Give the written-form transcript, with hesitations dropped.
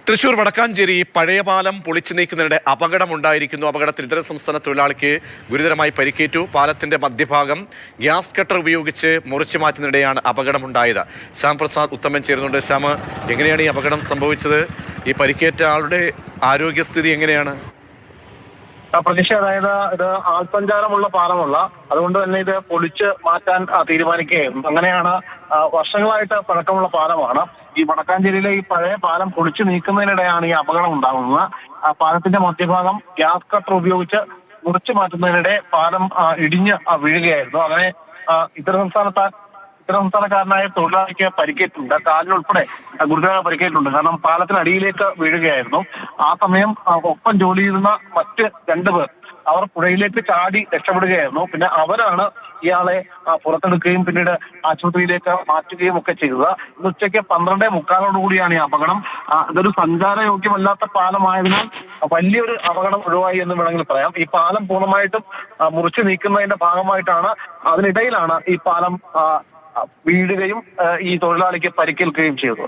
തൃശൂർ വടക്കാഞ്ചേരി പഴയ പാലം പൊളിച്ചു നീക്കുന്നതിനിടെ അപകടമുണ്ടായിരിക്കുന്നു. അപകടത്തിൽ ഇതര സംസ്ഥാന തൊഴിലാളിക്ക് ഗുരുതരമായി പരിക്കേറ്റു. പാലത്തിന്റെ മധ്യഭാഗം ഗ്യാസ് കട്ടർ ഉപയോഗിച്ച് മുറിച്ചു മാറ്റുന്നതിനിടെയാണ് അപകടമുണ്ടായത്. ശ്യാം പ്രസാദ് ഉത്തമൻ ചേരുന്നുണ്ട്. ശ്യാം, എങ്ങനെയാണ് ഈ അപകടം സംഭവിച്ചത്? ഈ പരിക്കേറ്റ ആളുടെ ആരോഗ്യസ്ഥിതി എങ്ങനെയാണ്? പ്രതീക്ഷ, അതായത് ഇത് ആൾസഞ്ചാരമുള്ള പാലമല്ല, അതുകൊണ്ട് തന്നെ ഇത് പൊളിച്ച് മാറ്റാൻ തീരുമാനിക്കുകയായിരുന്നു. അങ്ങനെയാണ് വർഷങ്ങളായിട്ട് പഴക്കമുള്ള പാലമാണ്. ഈ വടക്കാഞ്ചേരിയിലെ ഈ പഴയ പാലം പൊളിച്ചു നീക്കുന്നതിനിടെയാണ് ഈ അപകടം ഉണ്ടാകുന്നത്. പാലത്തിന്റെ മധ്യഭാഗം ഗ്യാസ് കട്ടർ ഉപയോഗിച്ച് മുറിച്ചു മാറ്റുന്നതിനിടെ പാലം ഇടിഞ്ഞ് വീഴുകയായിരുന്നു. അങ്ങനെ ഇതര സംസ്ഥാനക്കാരനായ തൊഴിലാളിക്ക് പരിക്കേറ്റിട്ടുണ്ട്. കാലിനുൾപ്പെടെ ഗുരുതരമായ പരിക്കേറ്റിട്ടുണ്ട്. കാരണം പാലത്തിനടിയിലേക്ക് വീഴുകയായിരുന്നു. ആ സമയം ഒപ്പം ജോലി ചെയ്യുന്ന മറ്റ് രണ്ടുപേർ അവർ പുഴയിലേക്ക് ചാടി രക്ഷപ്പെടുകയായിരുന്നു. പിന്നെ അവരാണ് ഇയാളെ പുറത്തെടുക്കുകയും പിന്നീട് ആശുപത്രിയിലേക്ക് മാറ്റുകയും ഒക്കെ ചെയ്തത്. ഇന്ന് ഉച്ചയ്ക്ക് 12:45 കൂടിയാണ് ഈ അപകടം. ഇതൊരു സഞ്ചാരയോഗ്യമല്ലാത്ത പാലമായതിനാൽ വലിയൊരു അപകടം ഒഴിവായി എന്ന് വേണമെങ്കിൽ പറയാം. ഈ പാലം പൂർണ്ണമായിട്ടും മുറിച്ചു നീക്കുന്നതിന്റെ ഭാഗമായിട്ടാണ്, അതിനിടയിലാണ് ഈ പാലം വീഴുകയും ഈ തൊഴിലാളിക്ക് പരിക്കേൽക്കുകയും ചെയ്തത്.